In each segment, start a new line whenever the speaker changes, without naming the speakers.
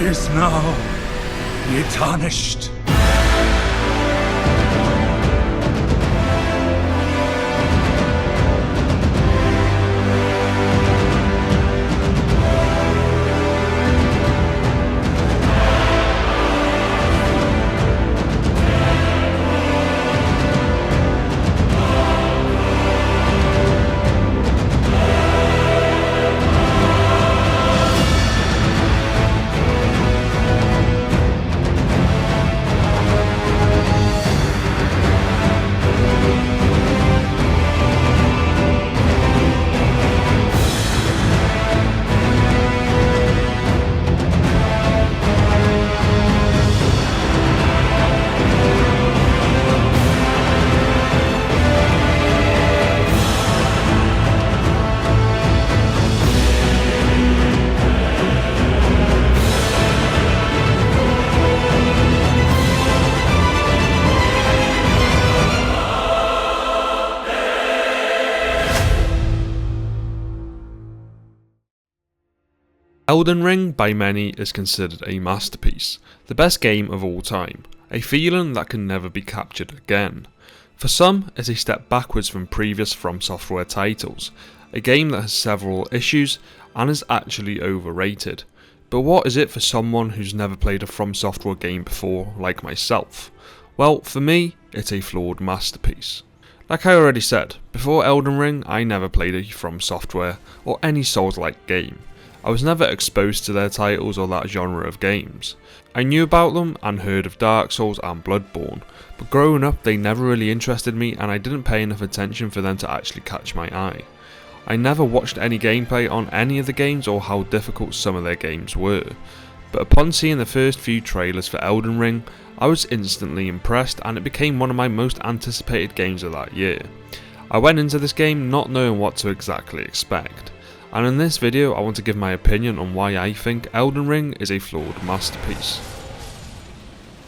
Rise now, ye tarnished.
Elden Ring by many is considered a masterpiece, the best game of all time, a feeling that can never be captured again. For some, it's a step backwards from previous From Software titles, a game that has several issues and is actually overrated. But what is it for someone who's never played a From Software game before, like myself? Well, for me, it's a flawed masterpiece. Like I already said, before Elden Ring, I never played a From Software or any Souls-like game. I was never exposed to their titles or that genre of games. I knew about them and heard of Dark Souls and Bloodborne, but growing up they never really interested me and I didn't pay enough attention for them to actually catch my eye. I never watched any gameplay on any of the games or how difficult some of their games were, but upon seeing the first few trailers for Elden Ring, I was instantly impressed and it became one of my most anticipated games of that year. I went into this game not knowing what to exactly expect. And in this video I want to give my opinion on why I think Elden Ring is a flawed masterpiece.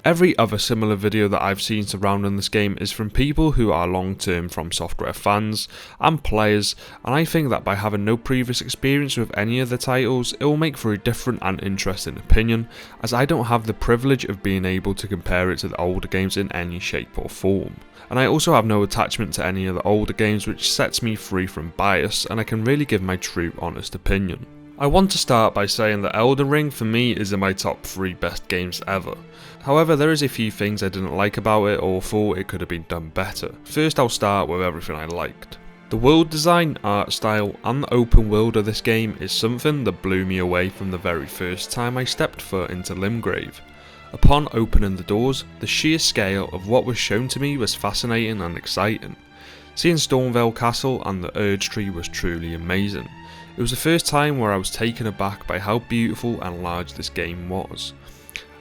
Every other similar video that I've seen surrounding this game is from people who are long-term From Software fans and players, and I think that by having no previous experience with any of the titles, it will make for a different and interesting opinion, as I don't have the privilege of being able to compare it to the older games in any shape or form. And I also have no attachment to any of the older games, which sets me free from bias and I can really give my true honest opinion. I want to start by saying that Elden Ring for me is in my top 3 best games ever. However, there is a few things I didn't like about it or thought it could have been done better. First, I'll start with everything I liked. The world design, art style and the open world of this game is something that blew me away from the very first time I stepped foot into Limgrave. Upon opening the doors, the sheer scale of what was shown to me was fascinating and exciting. Seeing Stormveil Castle and the Urge Tree was truly amazing. It was the first time where I was taken aback by how beautiful and large this game was.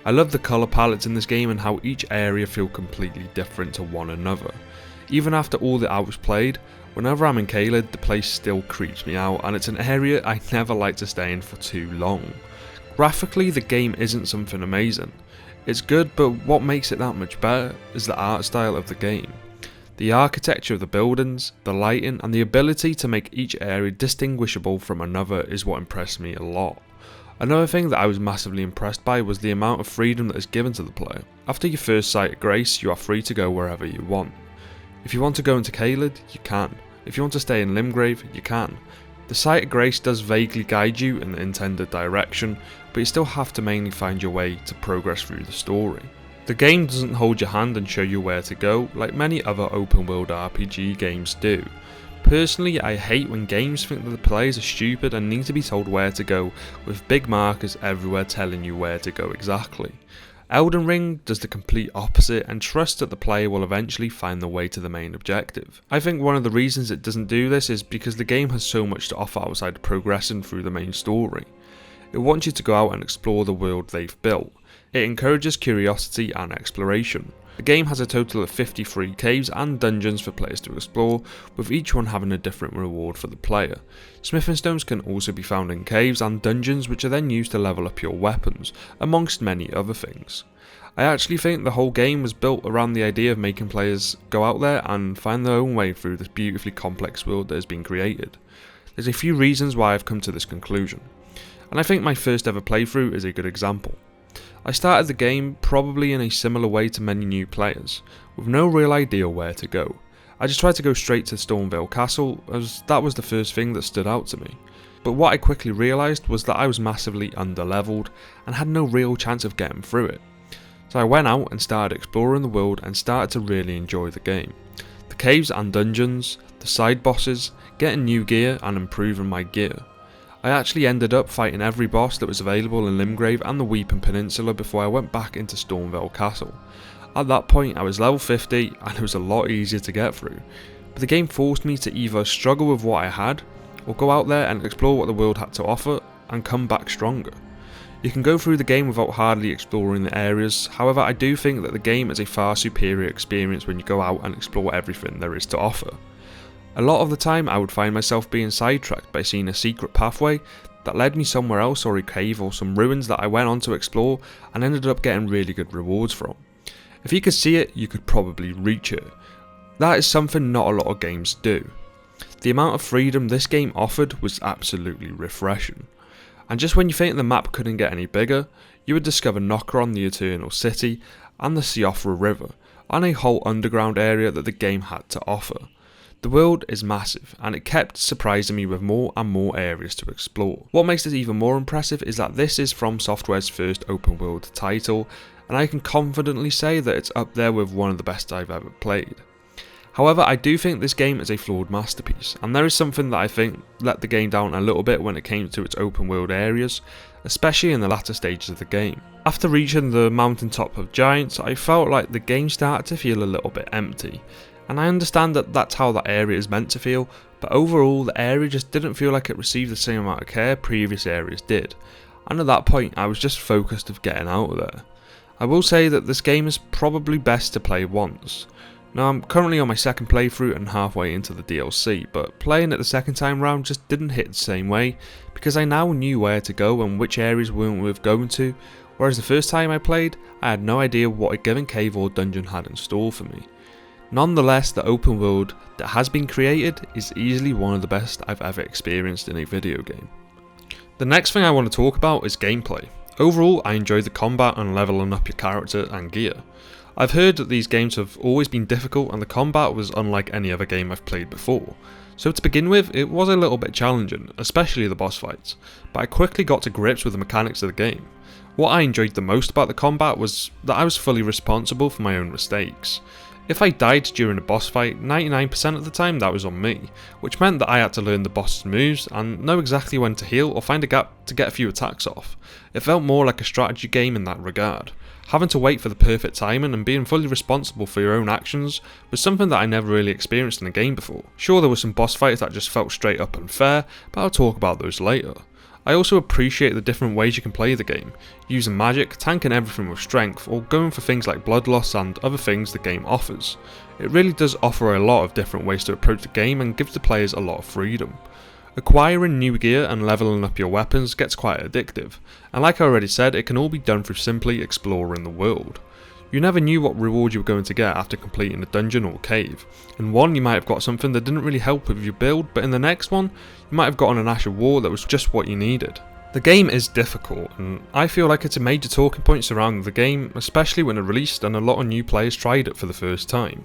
I love the colour palettes in this game and how each area feel completely different to one another. Even after all the hours played, whenever I'm in Caelid the place still creeps me out and it's an area I never like to stay in for too long. Graphically the game isn't something amazing. It's good, but what makes it that much better is the art style of the game. The architecture of the buildings, the lighting and the ability to make each area distinguishable from another is what impressed me a lot. Another thing that I was massively impressed by was the amount of freedom that is given to the player. After your first sight of Grace, you are free to go wherever you want. If you want to go into Caelid, you can. If you want to stay in Limgrave, you can. The Sight of Grace does vaguely guide you in the intended direction, but you still have to mainly find your way to progress through the story. The game doesn't hold your hand and show you where to go like many other open world RPG games do. Personally, I hate when games think that the players are stupid and need to be told where to go, with big markers everywhere telling you where to go exactly. Elden Ring does the complete opposite and trusts that the player will eventually find the way to the main objective. I think one of the reasons it doesn't do this is because the game has so much to offer outside progressing through the main story. It wants you to go out and explore the world they've built. It encourages curiosity and exploration. The game has a total of 53 caves and dungeons for players to explore, with each one having a different reward for the player. Smithing stones can also be found in caves and dungeons, which are then used to level up your weapons, amongst many other things. I actually think the whole game was built around the idea of making players go out there and find their own way through this beautifully complex world that has been created. There's a few reasons why I've come to this conclusion. and I think my first ever playthrough is a good example. I started the game probably in a similar way to many new players, with no real idea where to go. I just tried to go straight to Stormvale Castle, as that was the first thing that stood out to me. But what I quickly realised was that I was massively underleveled and had no real chance of getting through it. So I went out and started exploring the world and started to really enjoy the game. The caves and dungeons, the side bosses, getting new gear and improving my gear. I actually ended up fighting every boss that was available in Limgrave and the Weeping Peninsula before I went back into Stormvale Castle. At that point I was level 50 and it was a lot easier to get through, but the game forced me to either struggle with what I had, or go out there and explore what the world had to offer and come back stronger. You can go through the game without hardly exploring the areas, however I do think that the game is a far superior experience when you go out and explore everything there is to offer. A lot of the time I would find myself being sidetracked by seeing a secret pathway that led me somewhere else, or a cave or some ruins that I went on to explore and ended up getting really good rewards from. If you could see it, you could probably reach it. That is something not a lot of games do. The amount of freedom this game offered was absolutely refreshing. And just when you think the map couldn't get any bigger, you would discover Nokron, the Eternal City, and the Siofra River, and a whole underground area that the game had to offer. The world is massive, and it kept surprising me with more and more areas to explore. What makes it even more impressive is that this is From Software's first open world title, and I can confidently say that it's up there with one of the best I've ever played. However, I do think this game is a flawed masterpiece, and there is something that I think let the game down a little bit when it came to its open world areas, especially in the latter stages of the game. After reaching the mountaintop of giants, I felt like the game started to feel a little bit empty. And I understand that that's how that area is meant to feel, but overall the area just didn't feel like it received the same amount of care previous areas did, and at that point I was just focused of getting out of there. I will say that this game is probably best to play once. Now I'm currently on my second playthrough and halfway into the DLC, but playing it the second time round just didn't hit the same way, because I now knew where to go and which areas weren't worth going to, whereas the first time I played I had no idea what a given cave or dungeon had in store for me. Nonetheless, the open world that has been created is easily one of the best I've ever experienced in a video game. The next thing I want to talk about is gameplay. Overall, I enjoyed the combat and leveling up your character and gear. I've heard that these games have always been difficult and the combat was unlike any other game I've played before. So to begin with, it was a little bit challenging, especially the boss fights, but I quickly got to grips with the mechanics of the game. What I enjoyed the most about the combat was that I was fully responsible for my own mistakes. If I died during a boss fight, 99% of the time that was on me, which meant that I had to learn the boss's moves and know exactly when to heal or find a gap to get a few attacks off. It felt more like a strategy game in that regard. Having to wait for the perfect timing and being fully responsible for your own actions was something that I never really experienced in a game before. Sure, there were some boss fights that just felt straight up unfair, but I'll talk about those later. I also appreciate the different ways you can play the game, using magic, tanking everything with strength, or going for things like blood loss and other things the game offers. It really does offer a lot of different ways to approach the game and gives the players a lot of freedom. Acquiring new gear and leveling up your weapons gets quite addictive, and like I already said, it can all be done through simply exploring the world. You never knew what reward you were going to get after completing a dungeon or cave. In one you might have got something that didn't really help with your build, but in the next one you might have gotten an Ash of War that was just what you needed. The game is difficult, and I feel like it's a major talking point surrounding the game, especially when it released and a lot of new players tried it for the first time.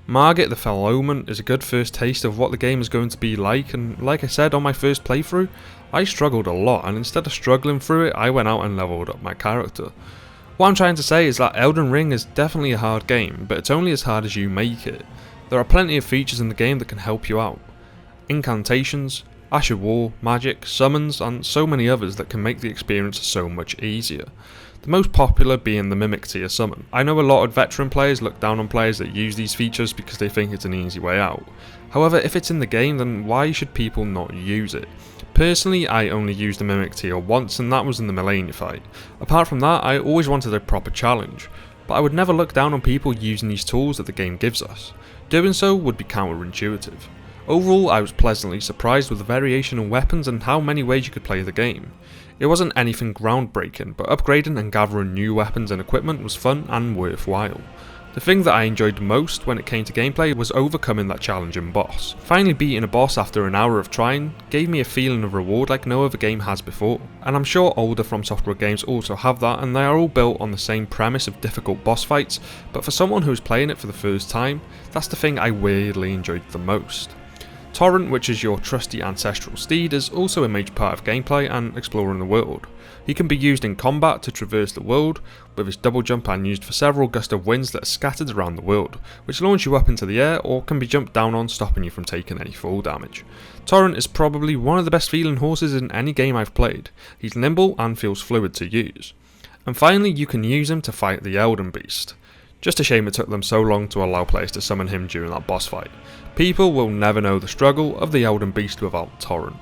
Margit the Fell Omen is a good first taste of what the game is going to be like, and like I said on my first playthrough, I struggled a lot, and instead of struggling through it, I went out and leveled up my character. What I'm trying to say is that Elden Ring is definitely a hard game, but it's only as hard as you make it. There are plenty of features in the game that can help you out. Incantations, Ash of War, magic, summons, and so many others that can make the experience so much easier. The most popular being the Mimic tier summon. I know a lot of veteran players look down on players that use these features because they think it's an easy way out. However, if it's in the game, then why should people not use it? Personally, I only used the Mimic tier once, and that was in the Melania fight. Apart from that, I always wanted a proper challenge, but I would never look down on people using these tools that the game gives us. Doing so would be counterintuitive. Overall, I was pleasantly surprised with the variation in weapons and how many ways you could play the game. It wasn't anything groundbreaking, but upgrading and gathering new weapons and equipment was fun and worthwhile. The The thing that I enjoyed most when it came to gameplay was overcoming that challenging boss. Finally beating a boss after an hour of trying gave me a feeling of reward like no other game has before. And I'm sure older From Software games also have that, and they are all built on the same premise of difficult boss fights, but for someone who's playing it for the first time, that's the thing I weirdly enjoyed the most. Torrent, which is your trusty ancestral steed, is also a major part of gameplay and exploring the world. He can be used in combat to traverse the world, with his double jump and used for several gust of winds that are scattered around the world, which launch you up into the air or can be jumped down on, stopping you from taking any fall damage. Torrent is probably one of the best feeling horses in any game I've played. He's nimble and feels fluid to use. And finally, you can use him to fight the Elden Beast. Just a shame it took them so long to allow players to summon him during that boss fight. People will never know the struggle of the Elden Beast without Torrent.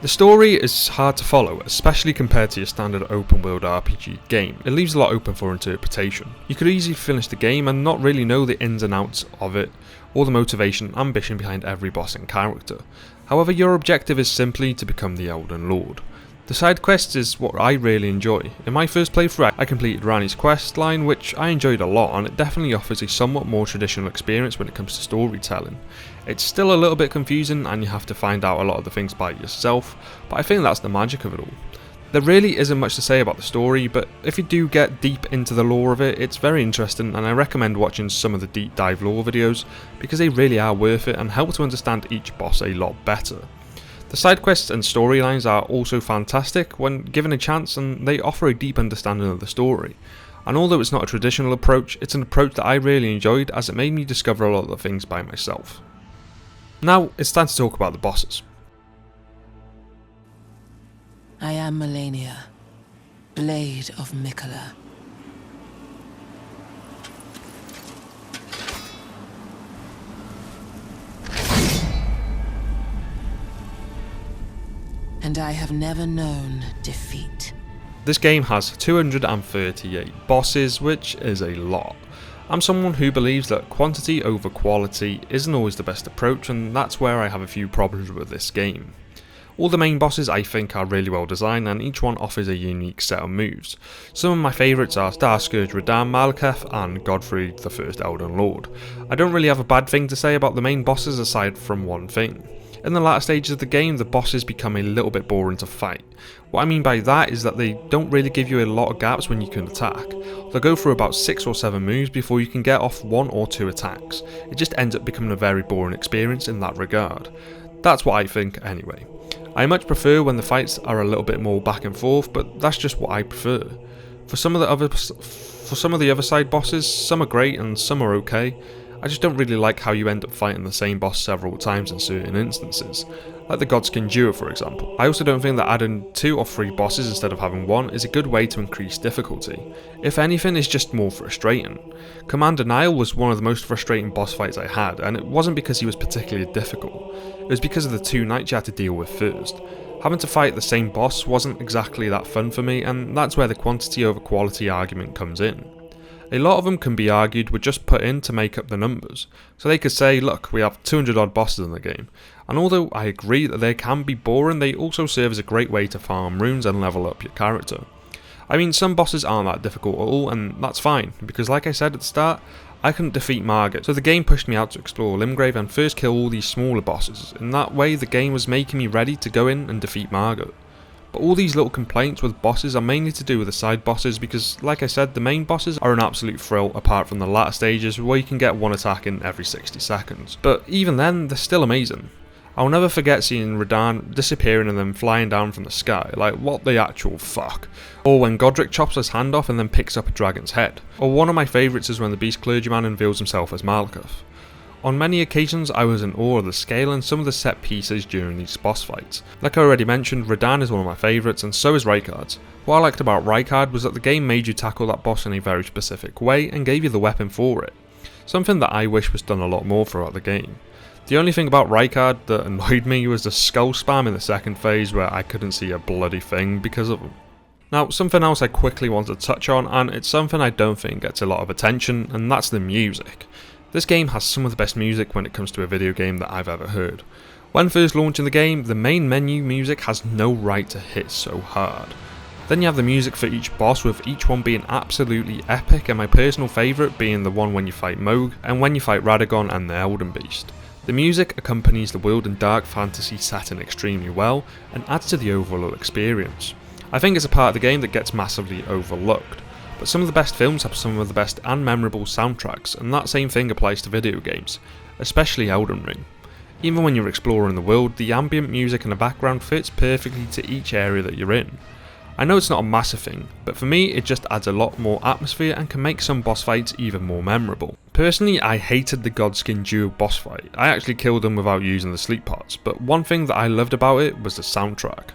The story is hard to follow, especially compared to your standard open world RPG game. It leaves a lot open for interpretation. You could easily finish the game and not really know the ins and outs of it, or the motivation and ambition behind every boss and character. However, your objective is simply to become the Elden Lord. The side quests is what I really enjoy. In my first playthrough I completed Ranni's quest line, which I enjoyed a lot, and it definitely offers a somewhat more traditional experience when it comes to storytelling. It's still a little bit confusing and you have to find out a lot of the things by yourself, but I think that's the magic of it all. There really isn't much to say about the story, but if you do get deep into the lore of it, it's very interesting, and I recommend watching some of the deep dive lore videos because they really are worth it and help to understand each boss a lot better. The side quests and storylines are also fantastic when given a chance, and they offer a deep understanding of the story. And although it's not a traditional approach, it's an approach that I really enjoyed as it made me discover a lot of the things by myself. Now it's time to talk about the bosses.
I am Melania, Blade of Mikola. And I have never known defeat.
This game has 238 bosses, which is a lot. I'm someone who believes that quantity over quality isn't always the best approach, and that's where I have a few problems with this game. All the main bosses I think are really well designed, and each one offers a unique set of moves. Some of my favourites are Starscourge Radahn Malekith and Godfrey the First Elden Lord. I don't really have a bad thing to say about the main bosses aside from one thing. In the latter stages of the game, the bosses become a little bit boring to fight. What I mean by that is that they don't really give you a lot of gaps when you can attack. They'll go through about 6 or 7 moves before you can get off 1 or 2 attacks. It just ends up becoming a very boring experience in that regard. That's what I think anyway. I much prefer when the fights are a little bit more back and forth, but that's just what I prefer. For some of the other side bosses, some are great and some are okay. I just don't really like how you end up fighting the same boss several times in certain instances, like the Godskin Duo for example. I also don't think that adding 2 or 3 bosses instead of having 1 is a good way to increase difficulty. If anything, it's just more frustrating. Commander Nile was one of the most frustrating boss fights I had, and it wasn't because he was particularly difficult, it was because of the 2 knights you had to deal with first. Having to fight the same boss wasn't exactly that fun for me, and that's where the quantity over quality argument comes in. A lot of them can be argued were just put in to make up the numbers, so they could say, look, we have 200 odd bosses in the game, and although I agree that they can be boring, they also serve as a great way to farm runes and level up your character. I mean, some bosses aren't that difficult at all, and that's fine, because like I said at the start, I couldn't defeat Margit, so the game pushed me out to explore Limgrave and first kill all these smaller bosses. In that way, the game was making me ready to go in and defeat Margit. But all these little complaints with bosses are mainly to do with the side bosses because, like I said, the main bosses are an absolute thrill apart from the latter stages where you can get 1 attack in every 60 seconds. But even then, they're still amazing. I'll never forget seeing Radahn disappearing and then flying down from the sky, like what the actual fuck. Or when Godric chops his hand off and then picks up a dragon's head. Or one of my favourites is when the Beast Clergyman unveils himself as Malekith. On many occasions I was in awe of the scale and some of the set pieces during these boss fights. Like I already mentioned, Radahn is one of my favourites and so is Rykard's. What I liked about Rykard was that the game made you tackle that boss in a very specific way and gave you the weapon for it. Something that I wish was done a lot more throughout the game. The only thing about Rykard that annoyed me was the skull spam in the second phase where I couldn't see a bloody thing because of him. Now, something else I quickly want to touch on, and it's something I don't think gets a lot of attention, and that's the music. This game has some of the best music when it comes to a video game that I've ever heard. When first launching the game, the main menu music has no right to hit so hard. Then you have the music for each boss, with each one being absolutely epic, and my personal favourite being the one when you fight Moog and when you fight Radagon and the Elden Beast. The music accompanies the world and dark fantasy setting extremely well and adds to the overall experience. I think it's a part of the game that gets massively overlooked, but some of the best films have some of the best and memorable soundtracks, and that same thing applies to video games, especially Elden Ring. Even when you're exploring the world, the ambient music in the background fits perfectly to each area that you're in. I know it's not a massive thing, but for me it just adds a lot more atmosphere and can make some boss fights even more memorable. Personally, I hated the Godskin duo boss fight. I actually killed them without using the sleep pots, but one thing that I loved about it was the soundtrack.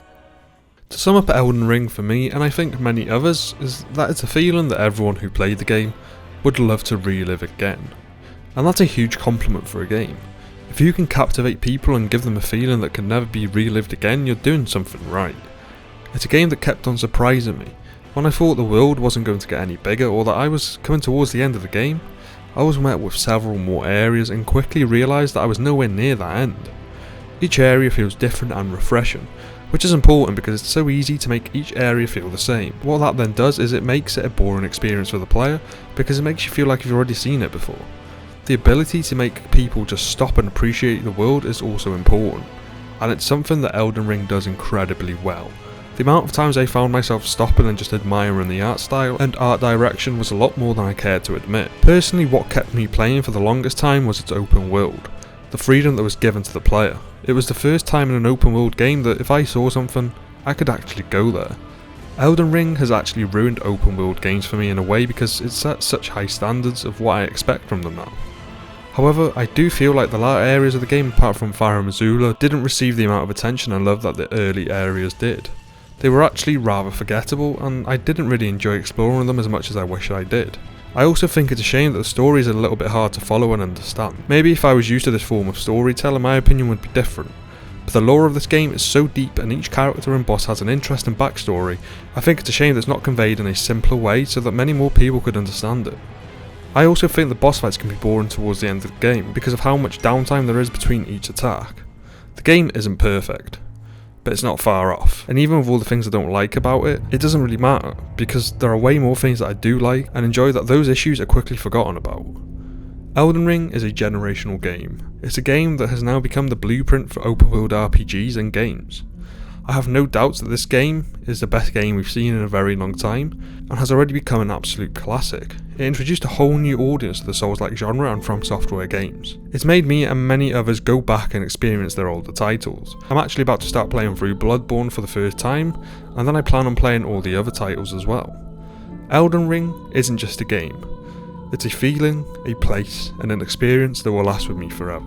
To sum up Elden Ring for me, and I think many others, is that it's a feeling that everyone who played the game would love to relive again. And that's a huge compliment for a game. If you can captivate people and give them a feeling that can never be relived again, you're doing something right. It's a game that kept on surprising me. When I thought the world wasn't going to get any bigger, or that I was coming towards the end of the game, I was met with several more areas and quickly realised that I was nowhere near that end. Each area feels different and refreshing, which is important because it's so easy to make each area feel the same. What that then does is it makes it a boring experience for the player, because it makes you feel like you've already seen it before. The ability to make people just stop and appreciate the world is also important, and it's something that Elden Ring does incredibly well. The amount of times I found myself stopping and just admiring the art style and art direction was a lot more than I cared to admit. Personally, what kept me playing for the longest time was its open world, the freedom that was given to the player. It was the first time in an open world game that if I saw something, I could actually go there. Elden Ring has actually ruined open world games for me in a way because it sets such high standards of what I expect from them now. However, I do feel like the latter areas of the game, apart from Farum Azula, didn't receive the amount of attention and love that the early areas did. They were actually rather forgettable, and I didn't really enjoy exploring them as much as I wish I did. I also think it's a shame that the story is a little bit hard to follow and understand. Maybe if I was used to this form of storytelling, my opinion would be different. But the lore of this game is so deep and each character and boss has an interesting backstory, I think it's a shame that it's not conveyed in a simpler way so that many more people could understand it. I also think the boss fights can be boring towards the end of the game because of how much downtime there is between each attack. The game isn't perfect, but it's not far off, and even with all the things I don't like about it, it doesn't really matter, because there are way more things that I do like and enjoy that those issues are quickly forgotten about. Elden Ring is a generational game. It's a game that has now become the blueprint for open world RPGs and games. I have no doubts that this game is the best game we've seen in a very long time, and has already become an absolute classic. It introduced a whole new audience to the Souls-like genre and From Software games. It's made me and many others go back and experience their older titles. I'm actually about to start playing through Bloodborne for the first time, and then I plan on playing all the other titles as well. Elden Ring isn't just a game. It's a feeling, a place, and an experience that will last with me forever.